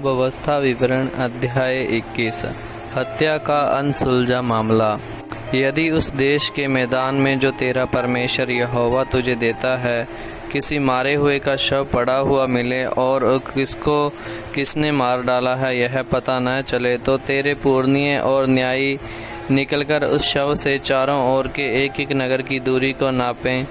व्यवस्था विवरण अध्याय 21। हत्या का अनसुलझा मामला। यदि उस देश के मैदान में जो तेरा परमेश्वर यहोवा तुझे देता है किसी मारे हुए का शव पड़ा हुआ मिले और किसको किसने मार डाला है यह पता न चले, तो तेरे पुरनिये और न्यायी निकलकर उस शव से चारों ओर के एक एक नगर की दूरी को नापें।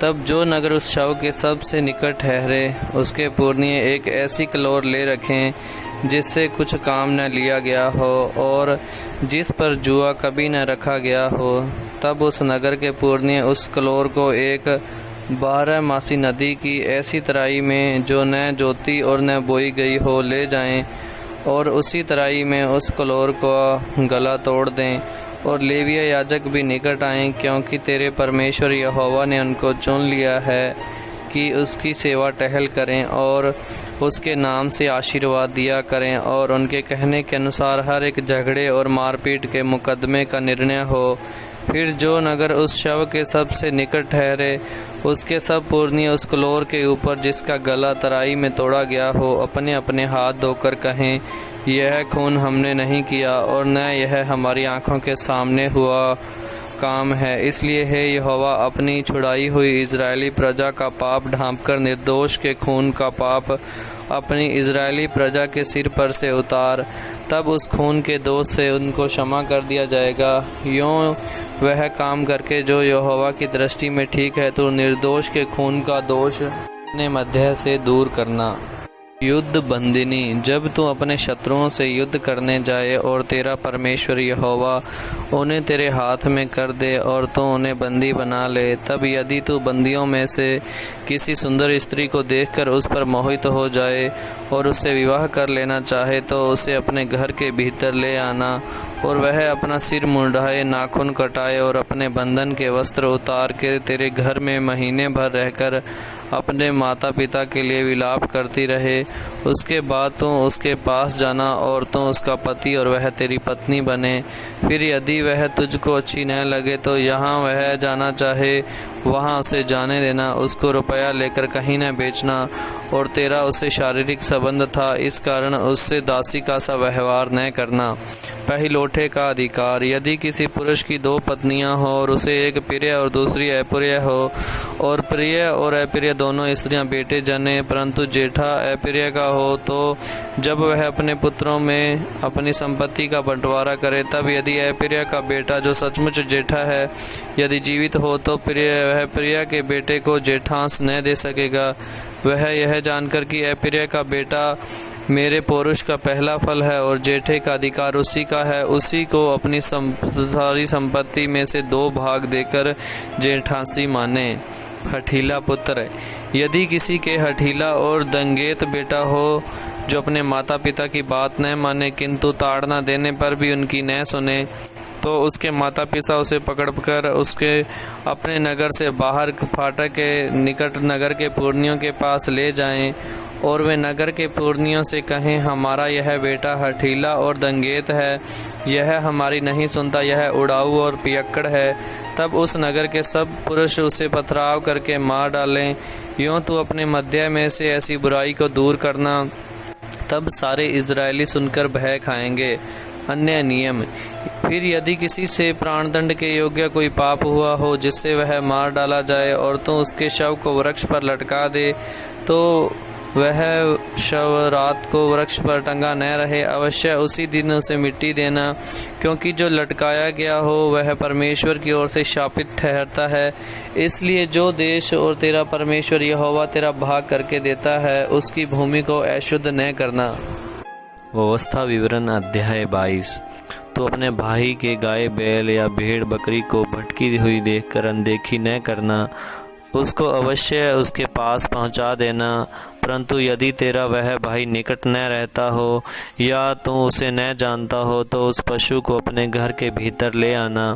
तब जो नगर उस शव के सबसे निकट ठहरे उसके पुरनिये एक ऐसी कलोर ले रखें जिससे कुछ काम न लिया गया हो और जिस पर जुआ कभी न रखा गया हो। तब उस नगर के पुरनिये उस कलोर को एक 12 नदी की ऐसी तराई में जो न जोती और न बोई गई हो ले जाएं और उसी तराई में उस कलोर को गला तोड़ दें। और लेविया याजक भी निकट आएं, क्योंकि तेरे परमेश्वर यहोवा ने उनको चुन लिया है कि उसकी सेवा टहल करें और उसके नाम से आशीर्वाद दिया करें और उनके कहने के अनुसार हर एक झगड़े और मारपीट के मुकदमे का निर्णय हो। फिर जो नगर उस शव के सबसे निकट ठहरे उसके सब पुरनिये उस कलोर के ऊपर जिसका गला तराई में तोड़ा गया हो अपने अपने हाथ धोकर कहें, यह खून हमने नहीं किया और न यह हमारी आंखों के सामने हुआ काम है। इसलिए हे यहोवा, अपनी छुड़ाई हुई इजरायली प्रजा का पाप ढांपकर निर्दोष के खून का पाप अपनी इजरायली प्रजा के सिर पर से उतार। तब उस खून के दोष से उनको क्षमा कर दिया जाएगा। यूँ वह काम करके जो यहोवा की दृष्टि में ठीक है, तो निर्दोष के खून का दोष अपने मध्य से दूर करना। युद्ध बंदिनी। जब तू अपने शत्रुओं से युद्ध करने जाए और तेरा परमेश्वर यहोवा उन्हें तेरे हाथ में कर दे और तू उन्हें बंदी बना ले, तब यदि तू बंदियों में से किसी सुंदर स्त्री को देखकर उस पर मोहित हो जाए और उससे विवाह कर लेना चाहे, तो उसे अपने घर के भीतर ले आना और वह अपना सिर मुंडाए, नाखून कटाए और अपने बंधन के वस्त्र उतार के तेरे घर में महीने भर रहकर अपने माता पिता के लिए विलाप करती रहे। उसके बाद तो उसके पास जाना और तो उसका पति और वह तेरी पत्नी बने। फिर यदि वह तुझको अच्छी न लगे तो यहाँ वह जाना चाहे वहाँ उसे जाने देना। उसको रुपया लेकर कहीं न बेचना और तेरा उससे शारीरिक संबंध था, इस कारण उससे दासी का सा व्यवहार न करना। पहिलौठे का अधिकार। यदि किसी पुरुष की 2 पत्नियां हो और उसे एक प्रिय और दूसरी अप्रिय हो और प्रिय और अप्रिय दोनों स्त्रियां बेटे जने, परंतु जेठा अप्रिय का हो, तो जब वह अपने पुत्रों में अपनी संपत्ति का बंटवारा करे, तब यदि अप्रिय का बेटा जो सचमुच जेठा है यदि जीवित हो, तो वह प्रिय के बेटे को जेठांश न दे सकेगा। वह यह जानकर कि अप्रिय का बेटा मेरे पौरुष का पहला फल है और जेठे का अधिकार उसी का है, उसी को अपनी सारी संपत्ति में से 2 भाग देकर जेठांसी माने। हठीला पुत्र। यदि किसी के हठीला और दंगेत बेटा हो जो अपने माता पिता की बात न माने किंतु ताड़ना देने पर भी उनकी न सुने, तो उसके माता पिता उसे पकड़कर उसके अपने नगर से बाहर फाटक के निकट नगर के पुरनियों के पास ले जाएं और वे नगर के पुरनियों से कहें, हमारा यह बेटा हठीला और दंगेत है, यह हमारी नहीं सुनता, यह उड़ाऊ और पियक्कड़ है। तब उस नगर के सब पुरुष उसे पथराव करके मार डालें। यूँ तू अपने मध्य में से ऐसी बुराई को दूर करना, तब सारे इजरायली सुनकर भय खाएंगे। अन्य नियम। फिर यदि किसी से प्राणदंड के योग्य कोई पाप हुआ हो जिससे वह मार डाला जाए और तो उसके शव को वृक्ष पर लटका दे, तो वह शव रात को वृक्ष पर टंगा न रहे, अवश्य उसी दिन उसे मिट्टी देना, क्योंकि जो लटकाया गया हो वह परमेश्वर की ओर से शापित ठहरता है। इसलिए जो देश और तेरा परमेश्वर यहोवा तेरा भाग करके देता है उसकी भूमि को अशुद्ध न करना। व्यवस्था विवरण अध्याय 22। तो अपने भाई के गाय बैल या भेड़ बकरी को भटकी हुई देखकर अनदेखी न करना, उसको अवश्य उसके पास पहुंचा देना। परंतु यदि तेरा वह भाई निकट न रहता हो या तो उसे न जानता हो, तो उस पशु को अपने घर के भीतर ले आना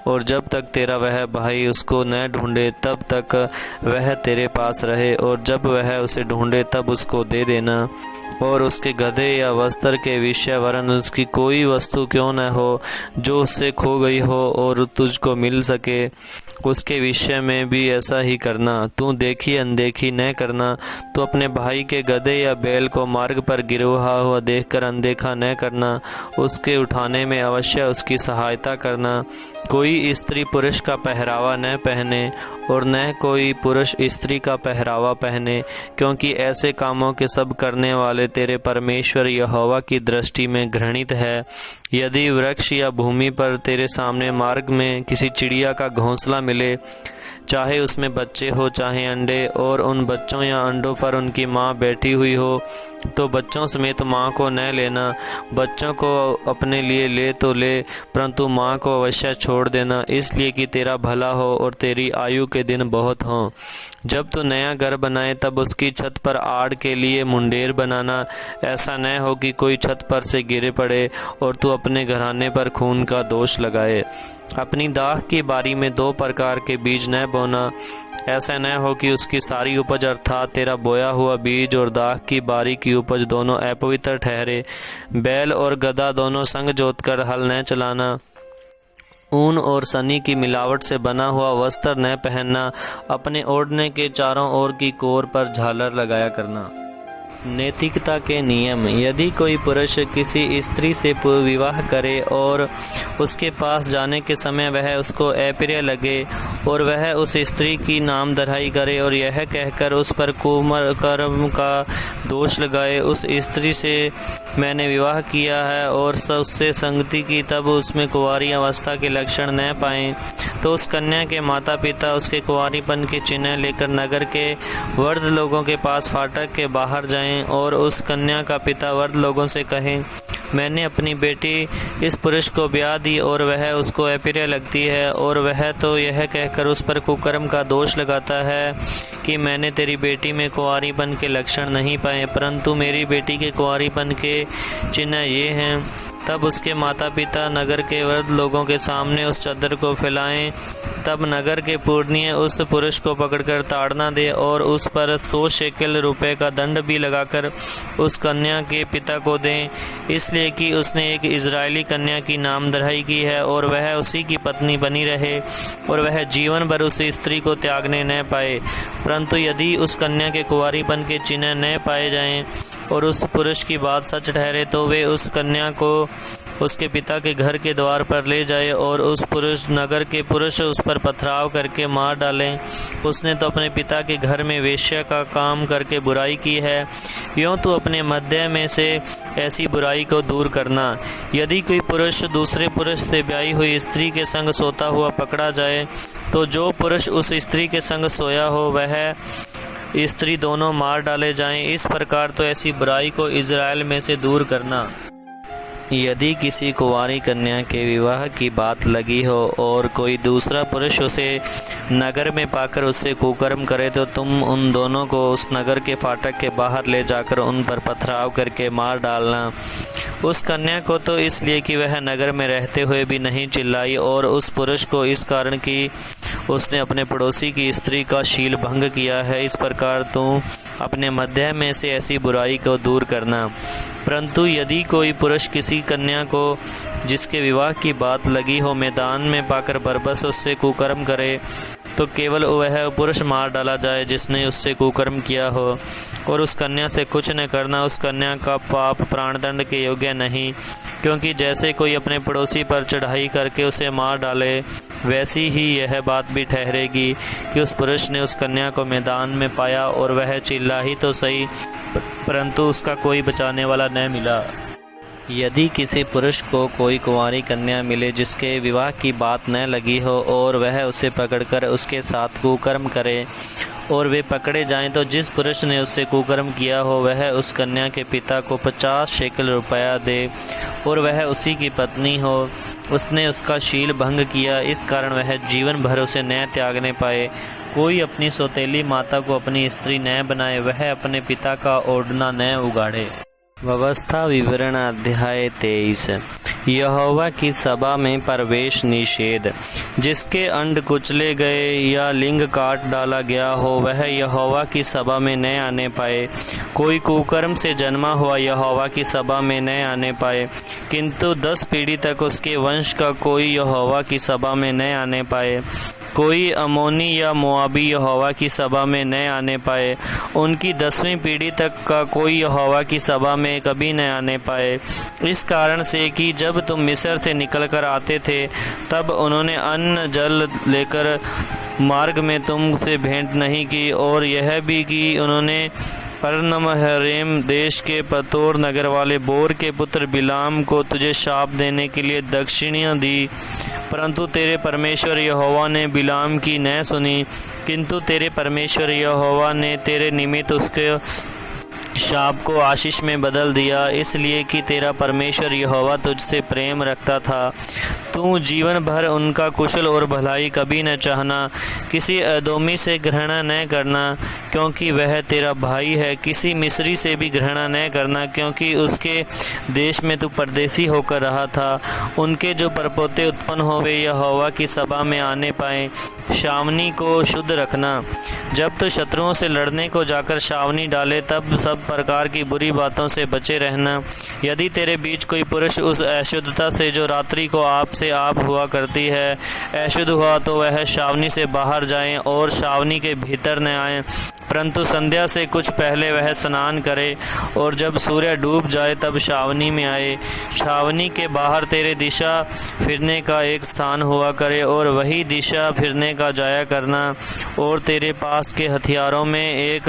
और जब तक तेरा वह भाई उसको न ढूंढे तब तक वह तेरे पास रहे, और जब वह उसे ढूंढे तब उसको दे देना। और उसके गधे या वस्त्र के विषय वरन उसकी कोई वस्तु क्यों न हो जो उससे खो गई हो और तुझको मिल सके, उसके विषय में भी ऐसा ही करना। तू देखी अनदेखी न करना। तो अपने भाई के गधे या बैल को मार्ग पर गिरा हुआ देखकर अनदेखा न करना, उसके उठाने में अवश्य उसकी सहायता करना। कोई स्त्री पुरुष का पहरावा न पहने और न कोई पुरुष स्त्री का पहरावा पहने, क्योंकि ऐसे कामों के सब करने वाले तेरे परमेश्वर यहोवा की दृष्टि में घृणित है। यदि वृक्ष या भूमि पर तेरे सामने मार्ग में किसी चिड़िया का घोंसला मिले, चाहे उसमें बच्चे हो चाहे अंडे, और उन बच्चों या अंडों पर उनकी माँ बैठी हुई हो, तो बच्चों समेत माँ को न लेना। बच्चों को अपने लिए ले तो ले, परंतु माँ को अवश्य छोड़ देना, इसलिए कि तेरा भला हो और तेरी आयु के दिन बहुत हों। जब तू नया घर बनाए तब उसकी छत पर आड़ के लिए मुंडेर बनाना। ऐसा न हो कि कोई छत पर से गिरे पड़े और तू अपने घराने पर खून का दोष लगाए। अपनी दाख की बारी में 2 प्रकार के बीज न बोना। ऐसा न हो कि उसकी सारी उपज अर्थात तेरा बोया हुआ बीज और दाख की बारी की उपज दोनों अपवित्र ठहरे। बैल और गधा दोनों संग जोतकर हल न चलाना। ऊन और सनी की मिलावट से बना हुआ वस्त्र न पहनना। अपने ओढ़ने के चारों ओर की कोर पर झालर लगाया करना। नैतिकता के नियम। यदि कोई पुरुष किसी स्त्री से विवाह करे और उसके पास जाने के समय वह उसको अप्रिय लगे और वह उस स्त्री की नामधराई करे और यह कहकर उस पर कुकर्म का दोष लगाए, उस स्त्री से मैंने विवाह किया है और उससे संगति की, तब उसमें कुंवारी अवस्था के लक्षण न पाएं, तो उस कन्या के माता पिता उसके कुंवारीपन के चिन्ह लेकर नगर के वृद्ध लोगों के पास फाटक के बाहर जाएं और उस कन्या का पिता वृद्ध लोगों से कहें, मैंने अपनी बेटी इस पुरुष को ब्याह दी और वह उसको अप्रिय लगती है, और वह तो यह कहकर उस पर कुकर्म का दोष लगाता है कि मैंने तेरी बेटी में कुंवारीपन के लक्षण नहीं पाए, परंतु मेरी बेटी के कुंवारीपन के चिन्ह ये हैं। तब उसके माता पिता नगर के वृद्ध लोगों के सामने उस चादर को फैलाएं। तब नगर के पुरनिये उस पुरुष को पकड़कर ताड़ना दे और उस पर 100 शेकेल रुपए का दंड भी लगाकर उस कन्या के पिता को दें, इसलिए कि उसने एक इजरायली कन्या की नामधराई की है और वह उसी की पत्नी बनी रहे और वह जीवन भर उस स्त्री को त्यागने न पाए। परंतु यदि उस कन्या के कुंवारीपन के चिन्ह न पाए जाएं और उस पुरुष की बात सच ठहरे, तो वे उस कन्या को उसके पिता के घर के द्वार पर ले जाए और उस नगर के पुरुष उस पर पथराव करके मार डालें। उसने तो अपने पिता के घर में वेश्या का काम करके बुराई की है। यूँ तो अपने मध्य में से ऐसी बुराई को दूर करना। यदि कोई पुरुष दूसरे पुरुष से ब्याही हुई स्त्री के संग सोता हुआ पकड़ा जाए, तो जो पुरुष उस स्त्री के संग सोया हो वह स्त्री दोनों मार डाले जाएं। इस प्रकार तो ऐसी बुराई को इजराइल में से दूर करना। यदि किसी कुंवारी कन्या के विवाह की बात लगी हो और कोई दूसरा पुरुष उसे नगर में पाकर उससे कुकर्म करे, तो तुम उन दोनों को उस नगर के फाटक के बाहर ले जाकर उन पर पथराव करके मार डालना। उस कन्या को तो इसलिए कि वह नगर में रहते हुए भी नहीं चिल्लाई, और उस पुरुष को इस कारण कि उसने अपने पड़ोसी की स्त्री का शील भंग किया है। इस प्रकार तुम अपने मध्य में से ऐसी बुराई को दूर करना। परंतु यदि कोई पुरुष किसी कन्या को जिसके विवाह की बात लगी हो मैदान में पाकर बरबस उससे कुकर्म करे, तो केवल वह पुरुष मार डाला जाए जिसने उससे कुकर्म किया हो, और उस कन्या से कुछ न करना। उस कन्या का पाप प्राणदंड के योग्य नहीं, क्योंकि जैसे कोई अपने पड़ोसी पर चढ़ाई करके उसे मार डाले, वैसी ही यह बात भी ठहरेगी कि उस पुरुष ने उस कन्या को मैदान में पाया और वह चिल्ला ही तो सही, परंतु उसका कोई बचाने वाला न मिला। यदि किसी पुरुष को कोई कुंवारी कन्या मिले जिसके विवाह की बात न लगी हो और वह उसे पकड़कर उसके साथ कुकर्म करे और वे पकड़े जाएं, तो जिस पुरुष ने उससे कुकर्म किया हो वह उस कन्या के पिता को 50 शेकल रुपया दे, और वह उसी की पत्नी हो। उसने उसका शील भंग किया, इस कारण वह जीवन भर उसे न त्यागने पाए। कोई अपनी सौतेली माता को अपनी स्त्री न बनाए, वह अपने पिता का ओढ़ना न उगाड़े। व्यवस्था विवरण अध्याय 23। यहोवा की सभा में प्रवेश निषेध। जिसके अंड कुचले गए या लिंग काट डाला गया हो वह यहोवा की सभा में न आने पाए। कोई कुकर्म से जन्मा हुआ यहोवा की सभा में न आने पाए, किंतु 10 पीढ़ी तक उसके वंश का कोई यहोवा की सभा में न आने पाए। कोई अमोनी या मोआबी यहोवा की सभा में न आने पाए। उनकी 10वीं पीढ़ी तक का कोई यहोवा की सभा में कभी न आने पाए, इस कारण से कि जब तुम मिस्र से निकलकर आते थे तब उन्होंने अन्न जल लेकर मार्ग में तुमसे भेंट नहीं की, और यह भी कि उन्होंने परनमहरेम देश के पतोर नगर वाले बोर के पुत्र बिलाम को तुझे शाप देने के लिए दक्षिणियाँ दी, परंतु तेरे परमेश्वर यहोवा ने बिलाम की न सुनी। किंतु तेरे परमेश्वर यहोवा ने तेरे निमित्त उसके शाप को आशीष में बदल दिया, इसलिए कि तेरा परमेश्वर यहोवा तुझसे प्रेम रखता था। तू जीवन भर उनका कुशल और भलाई कभी न चाहना, किसी अदोमी से घृणा न करना क्योंकि वह तेरा भाई है। किसी मिस्री से भी घृणा न करना क्योंकि उसके देश में तू परदेसी होकर रहा था। उनके जो परपोते उत्पन्न हो वे यहोवा की सभा में आने पाए। शावनी को शुद्ध रखना। जब तो शत्रुओं से लड़ने को जाकर शावनी डाले तब सब प्रकार की बुरी बातों से बचे रहना। यदि तेरे बीच कोई पुरुष उस अशुद्धता से जो रात्रि को आप से आप हुआ करती है अशुद्ध हुआ, तो वह शावनी से बाहर जाए और शावनी के भीतर न आए, परंतु संध्या से कुछ पहले वह स्नान करे और जब सूर्य डूब जाए तब शावनी में आए। शावनी के बाहर तेरे दिशा फिरने का एक स्थान हुआ करे और वही दिशा फिरने का जाया करना, और तेरे पास के हथियारों में एक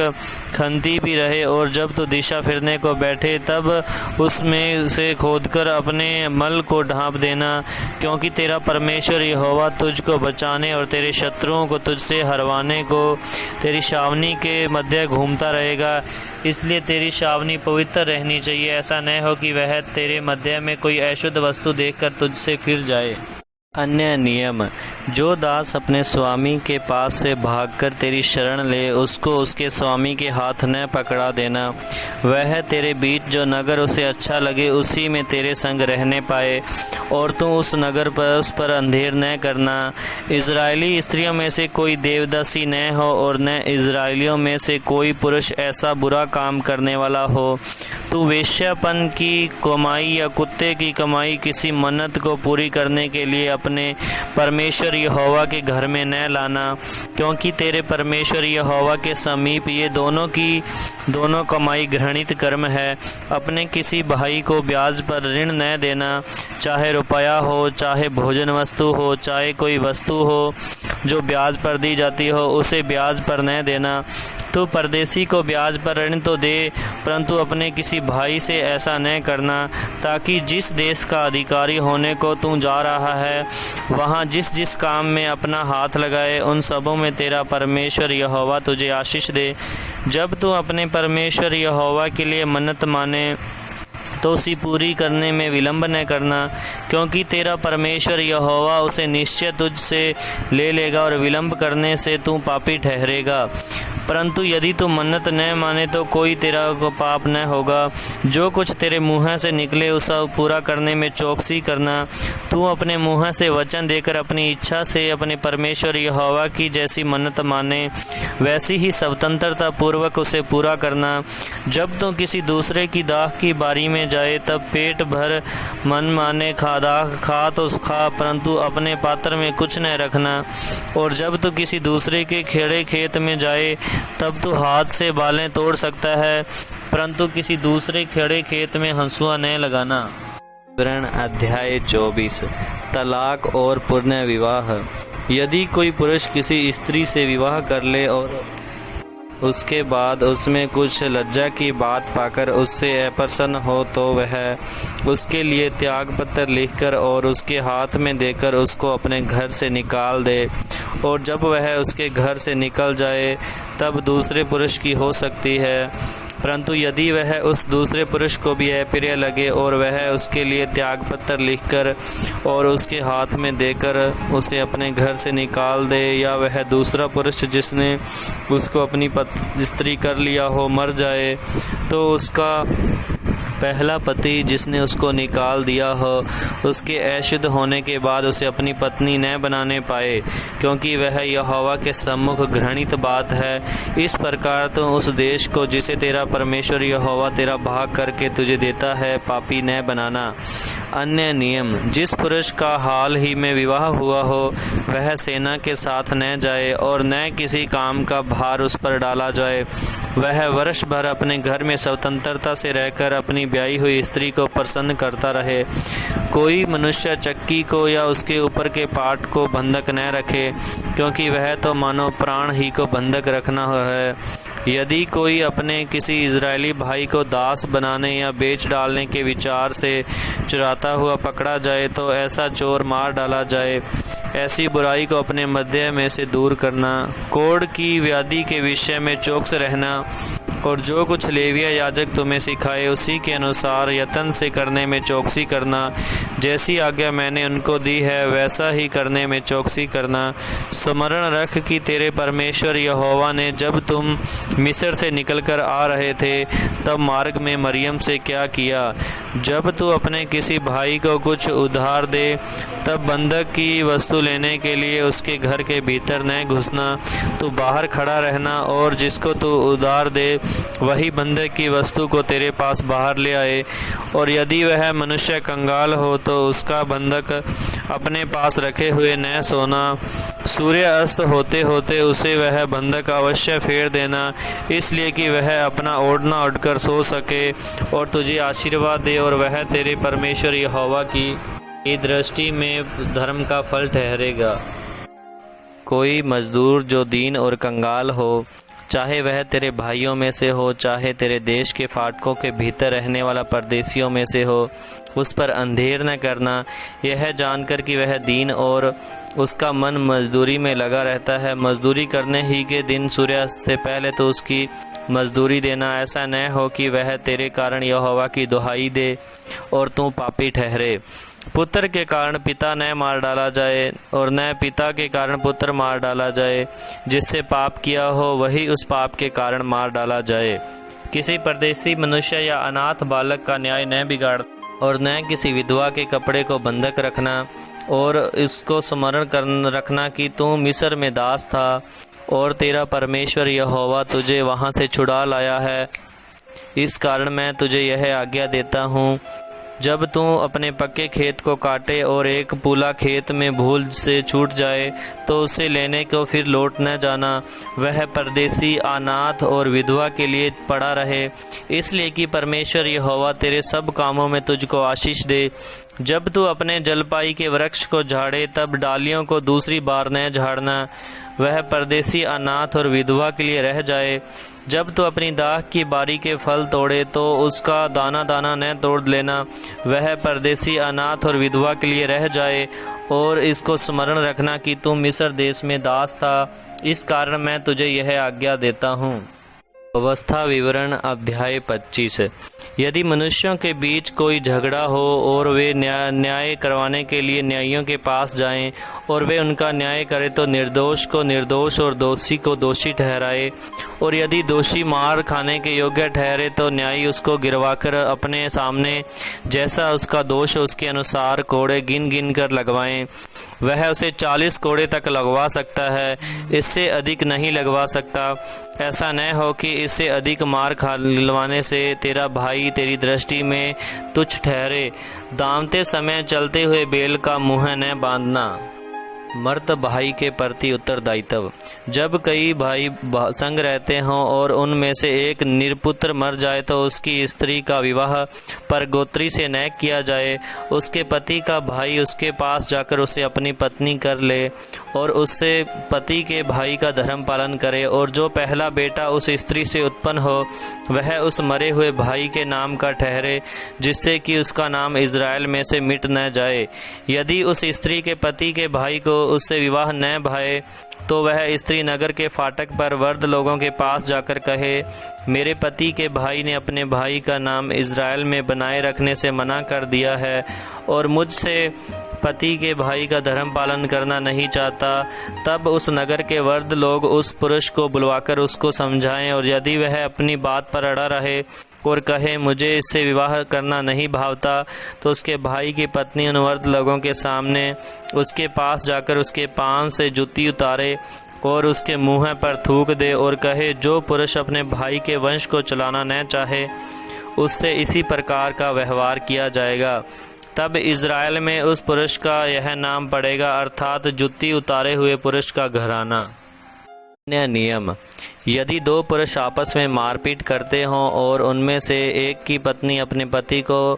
खंती भी रहे, और जब तू दिशा फिरने को बैठे तब उसमें से खोदकर अपने मल को ढांप देना, क्योंकि तेरा परमेश्वर यहोवा तुझको बचाने और तेरे शत्रुओं को तुझसे हरवाने को तेरी शावनी के मध्य घूमता रहेगा। इसलिए तेरी शावनी पवित्र रहनी चाहिए, ऐसा न हो कि वह तेरे मध्य में कोई अशुद्ध वस्तु देखकर तुझसे फिर जाए। अन्य नियम। जो दास अपने स्वामी के पास से भागकर तेरी शरण ले, उसको उसके स्वामी के हाथ न पकड़ा देना। वह तेरे बीच जो नगर उसे अच्छा लगे उसी में तेरे संग रहने पाए, और तू उस नगर पर उस पर अंधेर न करना। इजरायली स्त्रियों में से कोई देवदासी न हो, और न इजरायलियों में से कोई पुरुष ऐसा बुरा काम करने वाला हो। तू वेश्यापन की कमाई या कुत्ते की कमाई किसी मन्नत को पूरी करने के लिए अपने परमेश्वर यहोवा के घर में न लाना, क्योंकि तेरे परमेश्वर यहोवा के समीप ये दोनों कमाई घृणित कर्म है। अपने किसी भाई को ब्याज पर ऋण न देना, चाहे रुपया हो, चाहे भोजन वस्तु हो, चाहे कोई वस्तु हो जो ब्याज पर दी जाती हो, उसे ब्याज पर न देना। तो परदेसी को ब्याज पर ऋण तो दे, परंतु अपने किसी भाई से ऐसा न करना, ताकि जिस देश का अधिकारी होने को तू जा रहा है वहाँ जिस जिस काम में अपना हाथ लगाए उन सबों में तेरा परमेश्वर यहोवा तुझे आशीष दे। जब तू अपने परमेश्वर यहोवा के लिए मन्नत माने तो उसी पूरी करने में विलंब न करना, क्योंकि तेरा परमेश्वर यहोवा उसे निश्चय तुझसे ले लेगा और विलंब करने से तू पापी ठहरेगा। परंतु यदि तू मन्नत न माने तो कोई तेरा को पाप न होगा। जो कुछ तेरे मुँह से निकले उसे पूरा करने में चौकसी करना। तू अपने मुँह से वचन देकर अपनी इच्छा से अपने परमेश्वर यहोवा की जैसी मन्नत माने वैसी ही स्वतंत्रता पूर्वक उसे पूरा करना। जब तू किसी दूसरे की दाख की बारी में जाए तब पेट भर मन माने खा तो खा, परंतु अपने पात्र में कुछ न रखना। और जब तू किसी दूसरे के खेड़े खेत में जाए तब तू हाथ से बालें तोड़ सकता है, परंतु किसी दूसरे खेड़े खेत में हंसुआ न लगाना। विवरण अध्याय 24। तलाक और पुनः विवाह। यदि कोई पुरुष किसी स्त्री से विवाह कर ले और उसके बाद उसमें कुछ लज्जा की बात पाकर उससे अप्रसन्न हो, तो वह उसके लिए त्याग पत्र लिखकर और उसके हाथ में देकर उसको अपने घर से निकाल दे। और जब वह उसके घर से निकल जाए तब दूसरे पुरुष की हो सकती है। परंतु यदि वह उस दूसरे पुरुष को भी अप्रिय लगे और वह उसके लिए त्याग पत्र लिखकर और उसके हाथ में देकर उसे अपने घर से निकाल दे, या वह दूसरा पुरुष जिसने उसको अपनी स्त्री कर लिया हो मर जाए, तो उसका पहला पति जिसने उसको निकाल दिया हो उसके अशुद्ध होने के बाद उसे अपनी पत्नी न बनाने पाए, क्योंकि वह यहोवा के सम्मुख घृणित बात है। इस प्रकार तो उस देश को जिसे तेरा परमेश्वर यहोवा तेरा भाग करके तुझे देता है पापी न बनाना। अन्य नियम, जिस पुरुष का हाल ही में विवाह हुआ हो वह सेना के साथ न जाए और न किसी काम का भार उस पर डाला जाए। वह वर्ष भर अपने घर में स्वतंत्रता से रहकर अपनी ब्याही हुई स्त्री को प्रसन्न करता रहे। कोई मनुष्य चक्की को या उसके ऊपर के पाट को बंधक न रखे, क्योंकि वह तो मानो प्राण ही को बंधक रखना है। यदि कोई अपने किसी इजरायली भाई को दास बनाने या बेच डालने के विचार से चुराता हुआ पकड़ा जाए तो ऐसा चोर मार डाला जाए। ऐसी बुराई को अपने मध्य में से दूर करना। कोढ़ की व्याधि के विषय में चौकस रहना और जो कुछ लेविया याजक तुम्हें सिखाए उसी के अनुसार यत्न से करने में चौकसी करना। जैसी आज्ञा मैंने उनको दी है वैसा ही करने में चौकसी करना। स्मरण रख कि तेरे परमेश्वर यहोवा ने जब तुम मिस्र से निकलकर आ रहे थे तब मार्ग में मरियम से क्या किया। जब तू अपने किसी भाई को कुछ उधार दे तब बंधक की वस्तु लेने के लिए उसके घर के भीतर न घुसना। तू बाहर खड़ा रहना और जिसको तू उधार दे वही बंधक की वस्तु को तेरे पास बाहर ले आए। और यदि वह मनुष्य कंगाल हो तो उसका बंधक अपने पास रखे हुए न सोना। सूर्य अस्त होते होते उसे वह बंधक अवश्य फेर देना, इसलिए कि वह अपना ओढ़ना ओढ़कर सो सके और तुझे आशीर्वाद दे और वह तेरे परमेश्वर यहोवा की दृष्टि में धर्म का फल ठहरेगा। कोई मजदूर जो दीन और कंगाल हो, चाहे वह तेरे भाइयों में से हो चाहे तेरे देश के फाटकों के भीतर रहने वाला परदेशियों में से हो, उस पर अंधेर न करना, यह जानकर कि वह दीन और उसका मन मजदूरी में लगा रहता है। मजदूरी करने ही के दिन सूर्यास्त से पहले तो उसकी मजदूरी देना। ऐसा न हो कि वह तेरे कारण यहोवा की दुहाई दे और तू पापी ठहरे। पुत्र के कारण पिता न मार डाला जाए और न पिता के कारण पुत्र मार डाला जाए। जिससे पाप किया हो वही उस पाप के कारण मार डाला जाए। किसी परदेशी मनुष्य या अनाथ बालक का न्याय न बिगाड़ और न किसी विधवा के कपड़े को बंधक रखना। और इसको स्मरण रखना कि तू मिस्र में दास था और तेरा परमेश्वर यहोवा तुझे वहां से छुड़ा लाया है। इस कारण मैं तुझे यह आज्ञा देता हूँ, जब तू अपने पक्के खेत को काटे और एक पूला खेत में भूल से छूट जाए तो उसे लेने को फिर लौट न जाना। वह परदेशी, अनाथ और विधवा के लिए पड़ा रहे, इसलिए कि परमेश्वर यहोवा तेरे सब कामों में तुझको आशीष दे। जब तू अपने जलपाई के वृक्ष को झाड़े तब डालियों को दूसरी बार न झाड़ना, वह परदेशी, अनाथ और विधवा के लिए रह जाए। जब तू अपनी दाख की बारी के फल तोड़े तो उसका दाना दाना न तोड़ लेना, वह परदेशी, अनाथ और विधवा के लिए रह जाए। और इसको स्मरण रखना कि तू मिस्र देश में दास था, इस कारण मैं तुझे यह आज्ञा देता हूँ। अवस्था विवरण अध्याय 25। यदि मनुष्यों के बीच कोई झगड़ा हो और वे न्याय करवाने के लिए न्यायियों के पास जाएं और वे उनका न्याय करें तो निर्दोष को निर्दोष और दोषी को दोषी ठहराए। और यदि दोषी मार खाने के योग्य ठहरे तो न्यायी उसको गिरवाकर अपने सामने जैसा उसका दोष उसके अनुसार कोड़े गिन गिन कर लगवाएं। वह उसे 40 कोड़े तक लगवा सकता है, इससे अधिक नहीं लगवा सकता। ऐसा न हो कि इससे अधिक मार खिलवाने से तेरा भाई तेरी दृष्टि में तुच्छ ठहरे। दामते समय चलते हुए बेल का मुंह न बांधना। मर्द भाई के प्रति उत्तरदायित्व। जब कई भाई संग रहते हों और उनमें से एक निरपुत्र मर जाए तो उसकी स्त्री का विवाह परगोत्री से न किया जाए। उसके पति का भाई उसके पास जाकर उसे अपनी पत्नी कर ले और उससे पति के भाई का धर्म पालन करे। और जो पहला बेटा उस स्त्री से उत्पन्न हो वह उस मरे हुए भाई के नाम का ठहरे, जिससे कि उसका नाम इज़राइल में से मिट न जाए। यदि उस स्त्री के पति के भाई को उससे विवाह न भाए तो वह स्त्री नगर के फाटक पर वृद्ध लोगों के पास जाकर कहे, मेरे पति के भाई ने अपने भाई का नाम इज़राइल में बनाए रखने से मना कर दिया है और मुझसे पति के भाई का धर्म पालन करना नहीं चाहता। तब उस नगर के वृद्ध लोग उस पुरुष को बुलवाकर उसको समझाएं और यदि वह अपनी बात पर अड़ा रहे और कहे मुझे इससे विवाह करना नहीं भावता, तो उसके भाई की पत्नी उन वृद्ध लोगों के सामने उसके पास जाकर उसके पांव से जूती उतारे और उसके मुंह पर थूक दे और कहे, जो पुरुष अपने भाई के वंश को चलाना न चाहे उससे इसी प्रकार का व्यवहार किया जाएगा। तब इज़राइल में उस पुरुष का यह नाम पड़ेगा, अर्थात जूती उतारे हुए पुरुष का घराना। अन्य नियम: यदि दो पुरुष आपस में मारपीट करते हों और उनमें से एक की पत्नी अपने पति को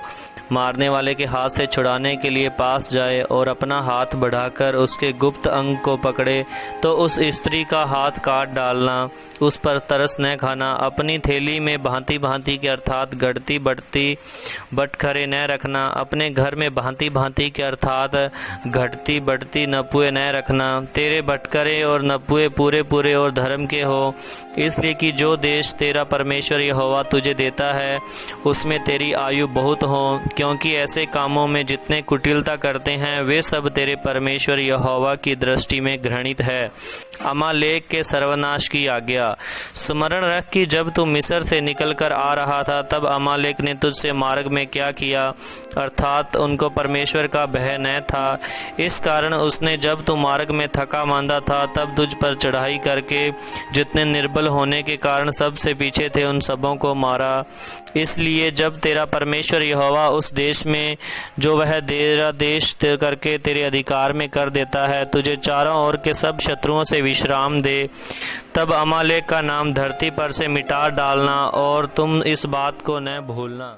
मारने वाले के हाथ से छुड़ाने के लिए पास जाए और अपना हाथ बढ़ाकर उसके गुप्त अंग को पकड़े, तो उस स्त्री का हाथ काट डालना, उस पर तरस न खाना, अपनी थैली में भांति भांति के अर्थात घटती बढ़ती बटखरे न रखना, अपने घर में भांति भांति के अर्थात घटती बढ़ती नपुए न रखना। तेरे बटखरे और नपुए पूरे पूरे और धर्म के हो, इसलिए कि जो देश तेरा परमेश्वर यहोवा तुझे देता है उसमें तेरी आयु बहुत हो, क्योंकि ऐसे कामों में जितने कुटिलता करते हैं वे सब तेरे परमेश्वर यहोवा की दृष्टि में घृणित है। अमालेक के सर्वनाश की आज्ञा। स्मरण रख कि जब तू मिस्र से निकलकर आ रहा था तब अमालेक ने तुझसे मार्ग में क्या किया, अर्थात उनको परमेश्वर का भय न था। इस कारण उसने जब तू मार्ग में थका मांदा था तब तुझ पर चढ़ाई करके जितने निर्बल होने के कारण सबसे पीछे थे उन सबों को मारा। इसलिए जब तेरा परमेश्वर यहोवा उस देश में जो वह तेरा देश करके तेरे अधिकार में कर देता है तुझे चारों ओर के सब शत्रुओं से विश्राम दे, तब अमालेक का नाम धरती पर से मिटा डालना और तुम इस बात को न भूलना।